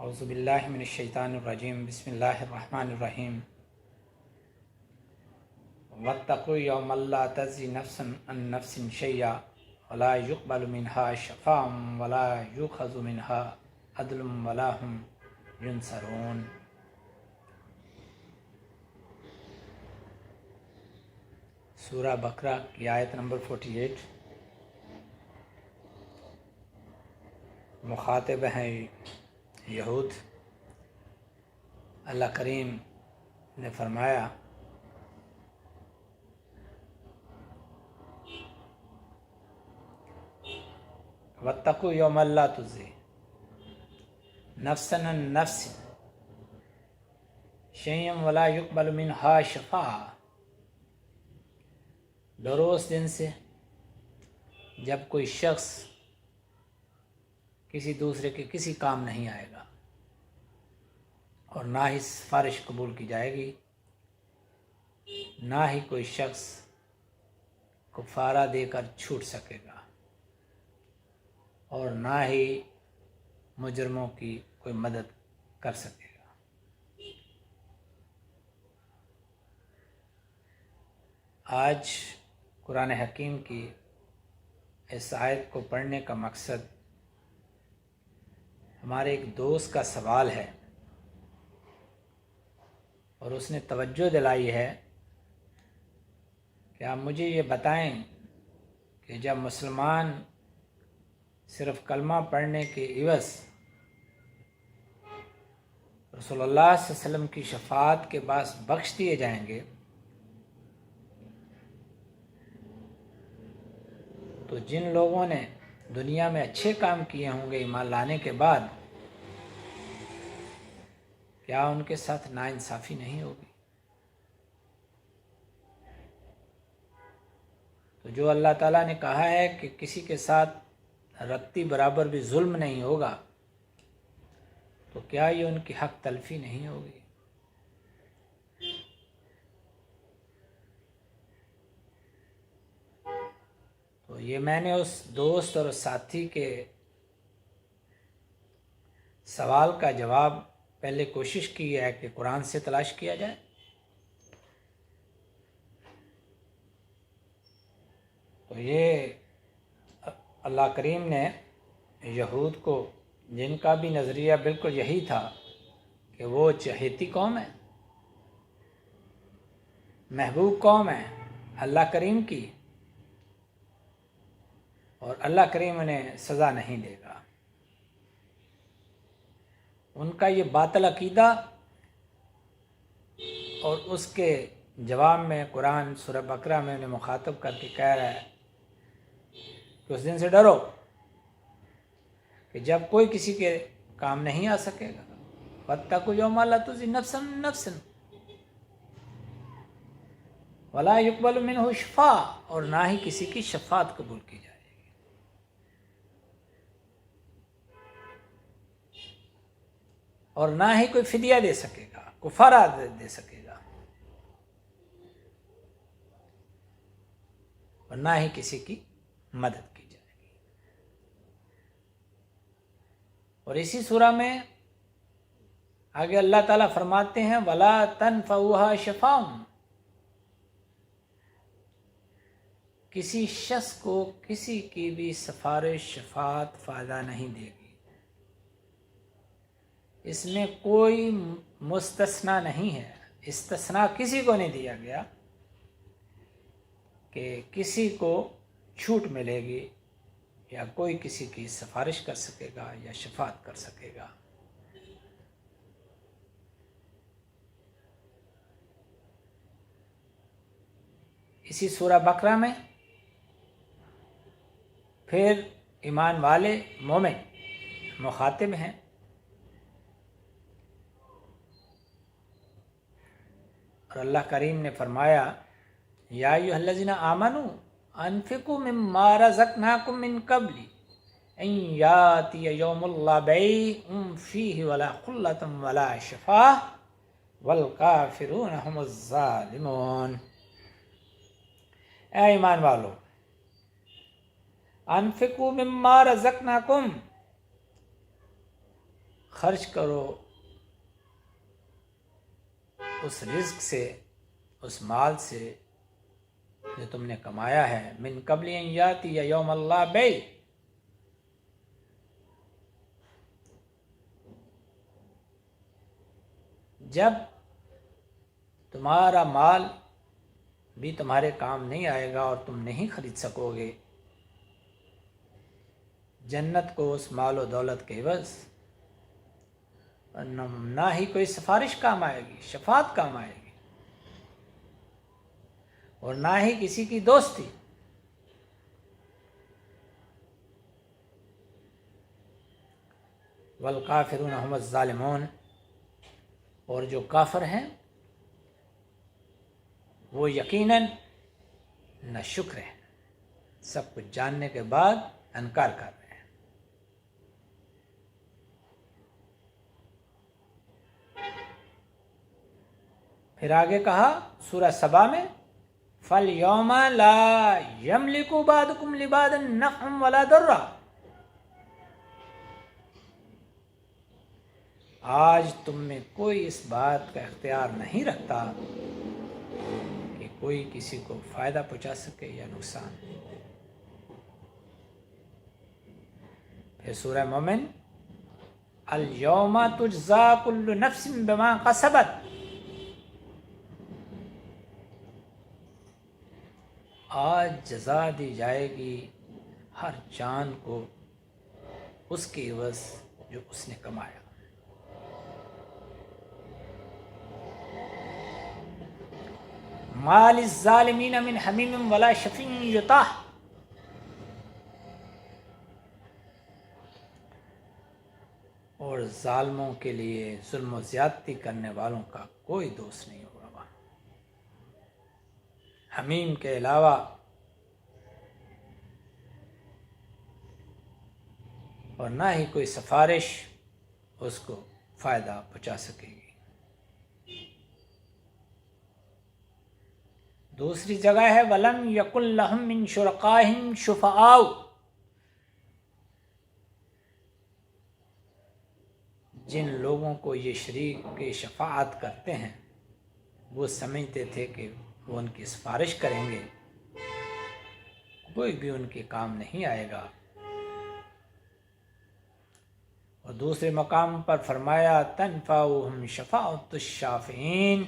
اعوذ باللہ من الشیطان الرجیم بسم اللہ الرحمن الرحیم واتقوا یوما لا تجزی نفس عن نفس شیئا ولا یقبل منها شفاعة ولا یؤخذ منها عدل ولا هم ینصرون۔ سورہ بقرہ کی آیت نمبر 48۔ مخاطب ہیں یہود۔ اللہ کریم نے فرمایا واتقوا یوما لا تجزی نفس عن نفس شیئا ولا یقبل منها شفاعة، ڈرو اس دن سے جب کوئی شخص کسی دوسرے کے کسی کام نہیں آئے گا اور نہ ہی سفارش قبول کی جائے گی، نہ ہی کوئی شخص کفارہ دے کر چھوٹ سکے گا اور نہ ہی مجرموں کی کوئی مدد کر سکے گا۔ آج قرآن حکیم کی اس آیت کو پڑھنے کا مقصد ہمارے ایک دوست کا سوال ہے، اور اس نے توجہ دلائی ہے کہ آپ مجھے یہ بتائیں کہ جب مسلمان صرف کلمہ پڑھنے کے عوض رسول اللہ صلی اللہ علیہ وسلم کی شفاعت کے باعث بخش دیے جائیں گے، تو جن لوگوں نے دنیا میں اچھے کام کیے ہوں گے ایمان لانے کے بعد، کیا ان کے ساتھ ناانصافی نہیں ہوگی؟ تو جو اللہ تعالیٰ نے کہا ہے کہ کسی کے ساتھ رتی برابر بھی ظلم نہیں ہوگا، تو کیا یہ ان کی حق تلفی نہیں ہوگی؟ تو یہ میں نے اس دوست اور اس ساتھی کے سوال کا جواب پہلے کوشش کی ہے کہ قرآن سے تلاش کیا جائے، تو یہ اللہ کریم نے یہود کو، جن کا بھی نظریہ بالکل یہی تھا کہ وہ چہیتی قوم ہے، محبوب قوم ہے اللہ کریم کی، اور اللہ کریم انہیں سزا نہیں دے گا، ان کا یہ باطل عقیدہ، اور اس کے جواب میں قرآن سورہ بقرہ میں انہیں مخاطب کر کے کہہ رہا ہے کہ اس دن سے ڈرو کہ جب کوئی کسی کے کام نہیں آ سکے گا۔ واتقوا یوما لا تجزی نفس عن نفس ولا یقبل منہ شفاعۃ، اور نہ ہی کسی کی شفاعت قبول کی جائے گی۔ اور نہ ہی کوئی فدیہ دے سکے گا، کفارہ دے سکے گا، اور نہ ہی کسی کی مدد کی جائے گی۔ اور اسی سورہ میں آگے اللہ تعالیٰ فرماتے ہیں وَلَا تَنْفَعُهَا شَفَاعٌ، کسی شخص کو کسی کی بھی سفارش شفاعت فائدہ نہیں دے گی۔ اس میں کوئی مستثنیٰ نہیں ہے، استثناء کسی کو نہیں دیا گیا کہ کسی کو چھوٹ ملے گی یا کوئی کسی کی سفارش کر سکے گا یا شفاعت کر سکے گا۔ اسی سورہ بقرہ میں پھر ایمان والے مومن مخاطب ہیں، اور اللہ کریم نے فرمایا یا ایھا الذین آمنوا انفقوا مما رزقناکم من قبل ان یاتی یوم لا بیع فیہ ولا خلۃ ولا شفاعۃ والکافرون هم الظالمون۔ اے ایمان والو، انفقوا مما رزقناکم، خرچ کرو اس رزق سے، اس مال سے جو تم نے کمایا ہے، من قبل ان یاتی یوم اللہ بیع، جب تمہارا مال بھی تمہارے کام نہیں آئے گا اور تم نہیں خرید سکو گے جنت کو اس مال و دولت کے عوض، نہ ہی کوئی سفارش کام آئے گی، شفاعت کام آئے گی، اور نہ ہی کسی کی دوستی۔ والکافرون هم الظالمون، اور جو کافر ہیں وہ یقیناً نہ شکر ہیں، سب کچھ جاننے کے بعد انکار کر رہے ہیں۔ پھر آگے کہا سورہ سبا میں فَالْيَوْمَ لَا يَمْلِكُ بَعْضُكُمْ لِبَعْضٍ نَفْعًا وَلَا ضَرًّا، آج تم میں کوئی اس بات کا اختیار نہیں رکھتا کہ کوئی کسی کو فائدہ پہنچا سکے یا نقصان۔ پھر سورہ مومن اليوم تجزا كل نفس بما کسبت، آج جزا دی جائے گی ہر جان کو اس کے عوض جو اس نے کمایا۔ ما للظالمین من حمیم ولا شفیع یطاع، اور ظالموں کے لیے، ظلم و زیادتی کرنے والوں کا کوئی دوست نہیں ہوگا وہاں، حمیم کے علاوہ اور نہ ہی کوئی سفارش اس کو فائدہ پہنچا سکے گی۔ دوسری جگہ ہے وَلَمْ يَكُنْ لَهُم مِّن شُرَكَائِهِمْ شُفَعَاءُ، جن لوگوں کو یہ شریک کے شفاعت کرتے ہیں وہ سمجھتے تھے کہ وہ ان کی سفارش کریں گے، کوئی بھی ان کے کام نہیں آئے گا۔ اور دوسرے مقام پر فرمایا تنفعهم شفاعۃ الشافعین،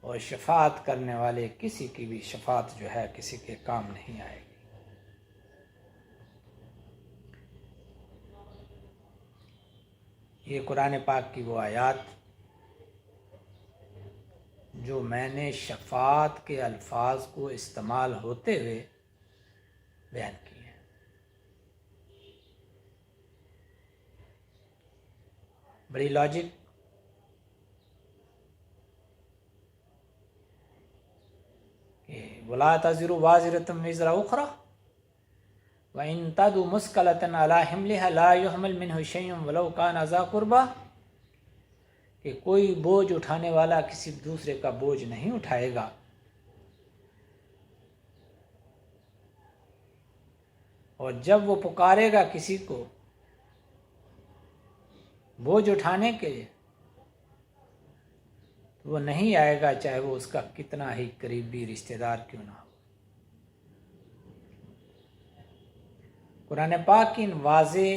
اور شفاعت کرنے والے کسی کی بھی شفاعت جو ہے کسی کے کام نہیں آئے گی۔ یہ قرآن پاک کی وہ آیات جو میں نے شفاعت کے الفاظ کو استعمال ہوتے ہوئے بیان کی ہیں۔ بڑی لاجک کہ وَلَا تَزِرُ وَازِرَةٌ وِزْرَ أُخْرَى وَإِن تَدُ مُثْقَلَةً عَلَىٰ حِمْلِهَا لَا يُحْمَلْ مِنْهُ شَيْءٌ وَلَوْ كَانَ ذَا قُرْبَىٰ، کہ کوئی بوجھ اٹھانے والا کسی دوسرے کا بوجھ نہیں اٹھائے گا، اور جب وہ پکارے گا کسی کو بوجھ اٹھانے کے لیے تو وہ نہیں آئے گا، چاہے وہ اس کا کتنا ہی قریبی رشتہ دار کیوں نہ ہو۔ قرآن پاک کی ان واضح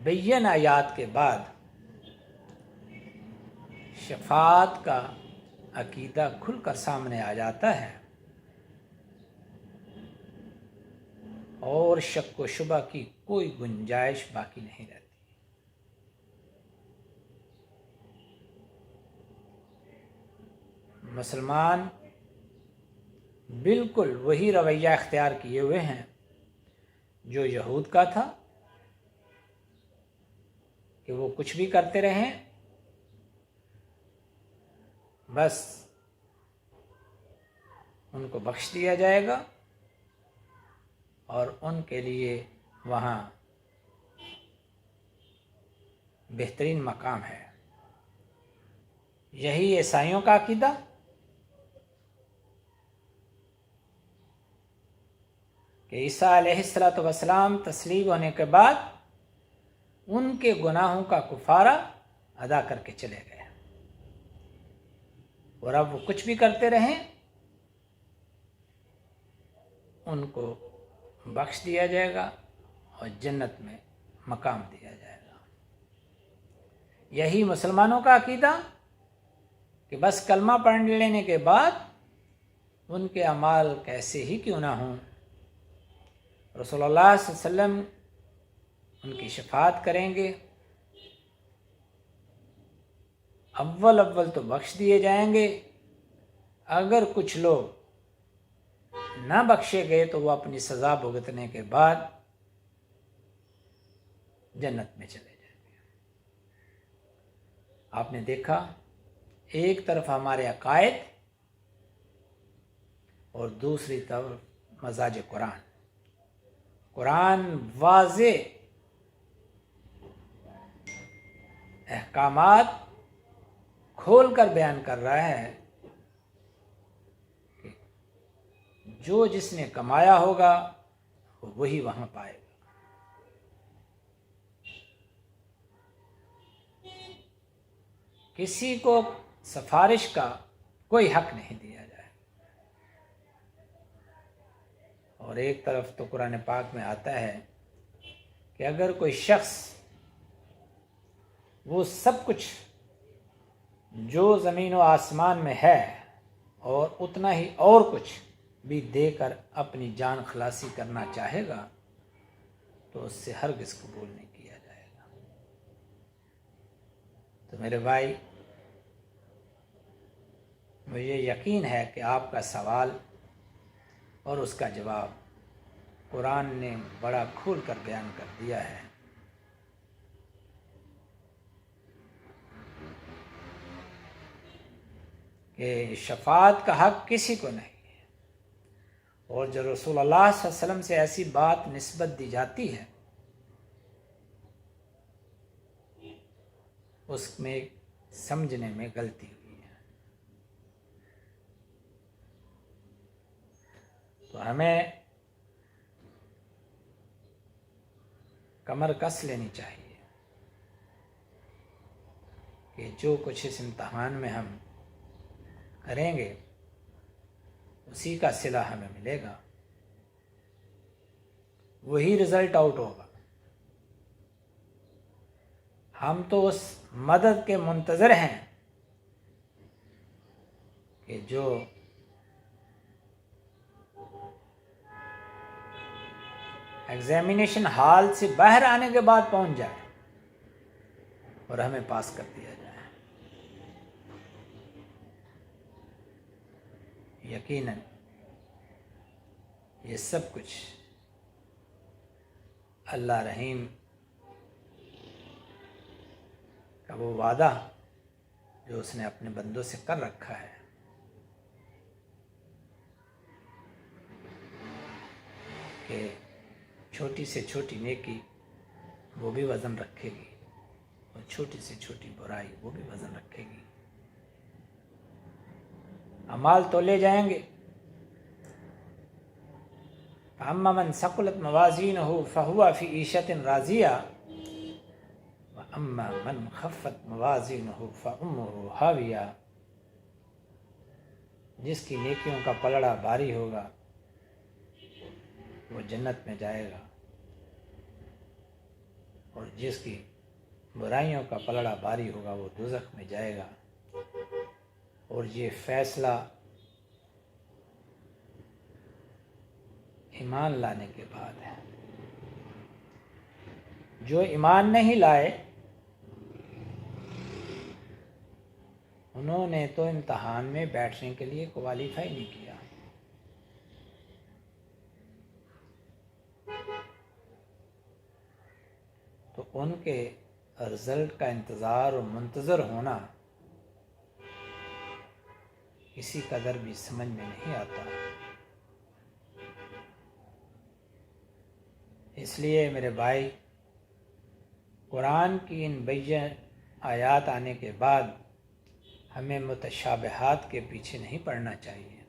بین آیات کے بعد شفاعت کا عقیدہ کھل کر سامنے آ جاتا ہے، اور شک و شبہ کی کوئی گنجائش باقی نہیں رہتی۔ مسلمان بالکل وہی رویہ اختیار کیے ہوئے ہیں جو یہود کا تھا، کہ وہ کچھ بھی کرتے رہیں، بس ان کو بخش دیا جائے گا اور ان کے لیے وہاں بہترین مقام ہے۔ یہی عیسائیوں کا عقیدہ، کہ عیسیٰ علیہ السلام تسلیم ہونے کے بعد ان کے گناہوں کا کفارہ ادا کر کے چلے گئے، اور اب وہ کچھ بھی کرتے رہیں ان کو بخش دیا جائے گا اور جنت میں مقام دیا جائے گا۔ یہی مسلمانوں کا عقیدہ کہ بس کلمہ پڑھ لینے کے بعد ان کے اعمال کیسے ہی کیوں نہ ہوں، رسول اللہ صلی اللہ علیہ وسلم ان کی شفاعت کریں گے، اول تو بخش دیے جائیں گے، اگر کچھ لوگ نہ بخشے گئے تو وہ اپنی سزا بھگتنے کے بعد جنت میں چلے جائیں گے۔ آپ نے دیکھا ایک طرف ہمارے عقائد اور دوسری طرف مزاج قرآن۔ قرآن واضح احکامات کھول کر بیان کر رہا ہے کہ جو جس نے کمایا ہوگا وہ وہی وہاں پائے گا۔ کسی کو سفارش کا کوئی حق نہیں دیا جائے۔ اور ایک طرف تو قرآن پاک میں آتا ہے کہ اگر کوئی شخص وہ سب کچھ جو زمین و آسمان میں ہے اور اتنا ہی اور کچھ بھی دے کر اپنی جان خلاصی کرنا چاہے گا تو اس سے ہرگز قبول نہیں کیا جائے گا۔ تو میرے بھائی، مجھے یقین ہے کہ آپ کا سوال اور اس کا جواب قرآن نے بڑا کھول کر بیان کر دیا ہے۔ کہ شفاعت کا حق کسی کو نہیں ہے، اور جو رسول اللہ صلی اللہ علیہ وسلم سے ایسی بات نسبت دی جاتی ہے اس میں سمجھنے میں غلطی ہوئی ہے۔ تو ہمیں کمر کس لینی چاہیے کہ جو کچھ اس امتحان میں ہم کریں گے اسی کا صلہ ہمیں ملے گا، وہی رزلٹ آؤٹ ہوگا۔ ہم تو اس مدد کے منتظر ہیں کہ جو ایگزامینیشن ہال سے باہر آنے کے بعد پہنچ جائے اور ہمیں پاس کر دیا جائے۔ یقیناً یہ سب کچھ اللہ رحیم کا وہ وعدہ جو اس نے اپنے بندوں سے کر رکھا ہے کہ چھوٹی سے چھوٹی نیکی وہ بھی وزن رکھے گی اور چھوٹی سے چھوٹی برائی وہ بھی وزن رکھے گی۔ اعمال تولے جائیں گے، فَأَمَّا مَنْ ثَقُلَتْ مَوَازِينُهُ فَهُوَ فِي عِيشَةٍ رَاضِيَةٍ وَأَمَّا مَنْ خَفَّتْ مَوَازِينُهُ فَأُمُّهُ هَاوِيَةٌ، جس کی نیکیوں کا پلڑا بھاری ہوگا وہ جنت میں جائے گا، اور جس کی برائیوں کا پلڑا بھاری ہوگا وہ دوزخ میں جائے گا۔ اور یہ فیصلہ ایمان لانے کے بعد ہے۔ جو ایمان نہیں لائے انہوں نے تو امتحان میں بیٹھنے کے لیے کوالیفائی نہیں کیا۔ تو ان کے رزلٹ کا انتظار اور منتظر ہونا کسی قدر بھی سمجھ میں نہیں آتا۔ اس لیے میرے بھائی، قرآن کی ان بین آیات آنے کے بعد ہمیں متشابہات کے پیچھے نہیں پڑنا چاہیے۔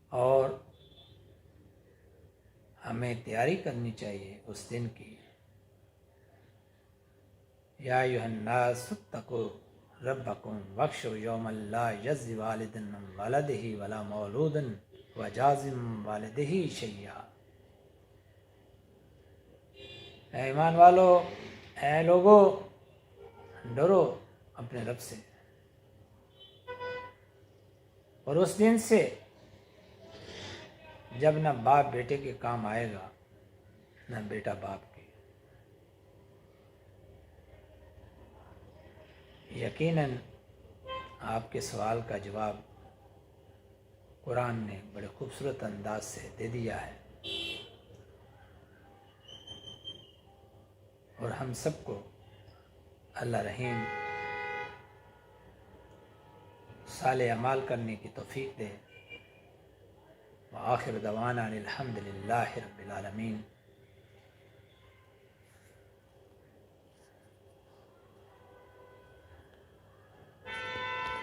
اور ہمیں تیاری کرنی چاہیے اس دن کی۔ یا ایھا الناس اتقوا ربکم واخشوا یوما لا یجزی والد عن ولدہ ولا مولود هو جاز والدہ شیئا۔ اے ایمان والو، اے لوگو، ڈرو اپنے رب سے اور اس دن سے جب نہ باپ بیٹے کے کام آئے گا نہ بیٹا باپ کے۔ یقیناً آپ کے سوال کا جواب قرآن نے بڑے خوبصورت انداز سے دے دیا ہے، اور ہم سب کو اللہ رحیم صالح اعمال کرنے کی توفیق دے۔ وآخر دعوانا الحمد للہ رب العالمین۔